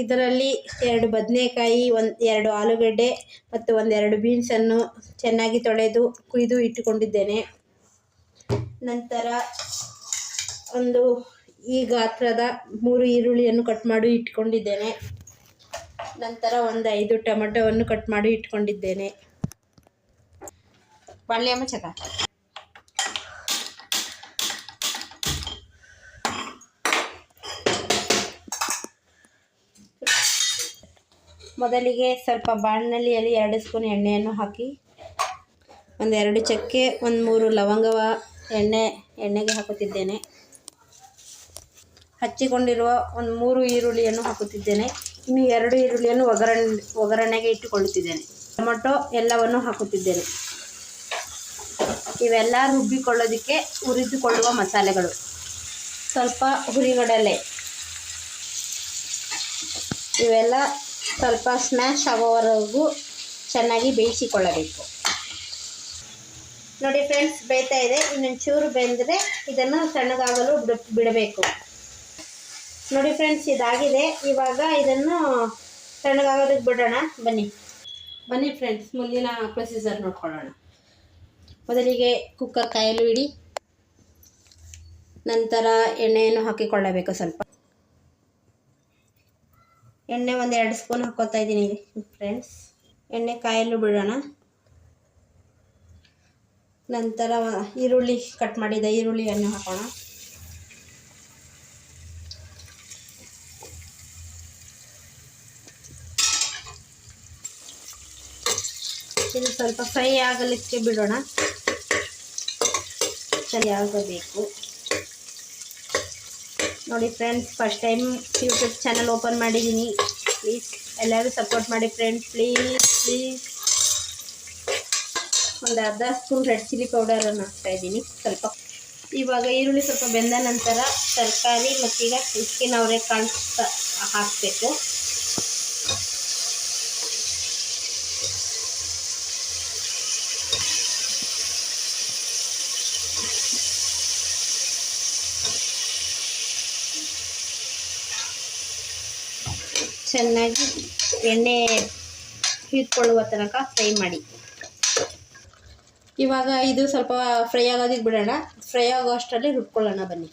ಇದರಲ್ಲಿ 2 ಬದನೆಕಾಯಿ, 2 ಆಲೂಗಡ್ಡೆ ಮತ್ತು 2 ಬೀನ್ಸನ್ನು ಚೆನ್ನಾಗಿ ತೊಳೆದು ಕುಯ್ದು ಇಟ್ಟುಕೊಂಡಿದ್ದೇನೆ. ನಂತರ ಒಂದು ಈ ಗಾತ್ರದ 3 ಈರುಳ್ಳಿಯನ್ನು ಕಟ್ ಮಾಡಿ ಇಟ್ಕೊಂಡಿದ್ದೇನೆ. ನಂತರ 5 ಟೊಮೆಟೊವನ್ನು ಕಟ್ ಮಾಡಿ ಇಟ್ಕೊಂಡಿದ್ದೇನೆ. ಬಾಳ್ಯಮ್ಮ ಚಕ ಮೊದಲಿಗೆ ಸ್ವಲ್ಪ ಬಾಣಲೆಯಲ್ಲಿ 2 ಸ್ಪೂನ್ ಎಣ್ಣೆಯನ್ನು ಹಾಕಿ 2 ಚಕ್ಕೆ 3 ಲವಂಗವ ಎಣ್ಣೆಗೆ ಹಾಕುತ್ತಿದ್ದೇನೆ. ಹಚ್ಚಿಕೊಂಡಿರುವ 3 ಈರುಳ್ಳಿಯನ್ನು ಹಾಕುತ್ತಿದ್ದೇನೆ. ಇನ್ನು 2 ಈರುಳ್ಳಿಯನ್ನು ಒಗ್ಗರಣೆಗೆ ಇಟ್ಟುಕೊಳ್ಳುತ್ತಿದ್ದೇನೆ. ಟೊಮೆಟೊ ಎಲ್ಲವನ್ನು ಹಾಕುತ್ತಿದ್ದೇನೆ. ಇವೆಲ್ಲ ರುಬ್ಬಿಕೊಳ್ಳೋದಕ್ಕೆ ಹುರಿದುಕೊಳ್ಳುವ ಮಸಾಲೆಗಳು. ಸ್ವಲ್ಪ ಹುರಿಗಡಲೆ, ಇವೆಲ್ಲ ಸ್ವಲ್ಪ ಸ್ಮ್ಯಾಶ್ ಆಗೋವರೆಗೂ ಚೆನ್ನಾಗಿ ಬೇಯಿಸಿಕೊಳ್ಳಬೇಕು. ನೋಡಿ ಫ್ರೆಂಡ್ಸ್, ಬೇಯ್ತಾ ಇದೆ. ಇನ್ನೊಂಚೂರು ಬೆಂದರೆ ಇದನ್ನು ತಣ್ಣಗಾಗಲು ಬಿಡಬೇಕು. ನೋಡಿ ಫ್ರೆಂಡ್ಸ್, ಇದಾಗಿದೆ. ಇವಾಗ ಇದನ್ನು ತಣ್ಣಗಾಗೋದಕ್ಕೆ ಬಿಡೋಣ. ಬನ್ನಿ ಫ್ರೆಂಡ್ಸ್, ಮುಂದಿನ ಪ್ರೊಸೀಜರ್ ನೋಡ್ಕೊಳ್ಳೋಣ. ಮೊದಲಿಗೆ ಕುಕ್ಕರ್ ಕಾಯಲು ಇಡಿ. ನಂತರ ಎಣ್ಣೆಯನ್ನು ಹಾಕಿಕೊಳ್ಳಬೇಕು. ಸ್ವಲ್ಪ ಎಣ್ಣೆ 2 ಸ್ಪೂನ್ ಹಾಕೋತಾ ಇದ್ದೀನಿ ಫ್ರೆಂಡ್ಸ್. ಎಣ್ಣೆ ಕಾಯಲು ಬಿಡೋಣ. ನಂತರ ಈರುಳ್ಳಿ ಕಟ್ ಮಾಡಿದ ಈರುಳ್ಳಿಯನ್ನು ಹಾಕೋಣ. ಇದು ಸ್ವಲ್ಪ ಫ್ರೈ ಆಗಲಿಕ್ಕೆ ಬಿಡೋಣ. ಸರಿ ಆಗಬೇಕು. ನೋಡಿ friends, first time YouTube channel open ಮಾಡಿದ್ದೀನಿ. ಪ್ಲೀಸ್ ಎಲ್ಲರೂ ಸಪೋರ್ಟ್ ಮಾಡಿ ಫ್ರೆಂಡ್ಸ್, ಪ್ಲೀಸ್. ಒಂದು ಅರ್ಧ ಸ್ಪೂನ್ ರೆಡ್ ಚಿಲ್ಲಿ ಪೌಡರನ್ನು ಹಾಕ್ತಾಯಿದ್ದೀನಿ ಸ್ವಲ್ಪ. ಇವಾಗ ಈರುಳ್ಳಿ ಸ್ವಲ್ಪ ಬೆಂದ ನಂತರ ತರಕಾರಿ ಮತ್ತೀಗ ಉಪ್ಪಿನ ಅವರೆಕಾಳು ಹಾಕಬೇಕು. ಚೆನ್ನಾಗಿ ಎಣ್ಣೆ ಹೀರ್ಕೊಳ್ಳುವ ತನಕ ಫ್ರೈ ಮಾಡಿ. ಇವಾಗ ಇದು ಸ್ವಲ್ಪ ಫ್ರೈ ಆಗೋದಕ್ಕೆ ಬಿಡೋಣ. ಫ್ರೈ ಆಗೋ ಅಷ್ಟರಲ್ಲಿ ರುಬ್ಕೊಳ್ಳೋಣ. ಬನ್ನಿ.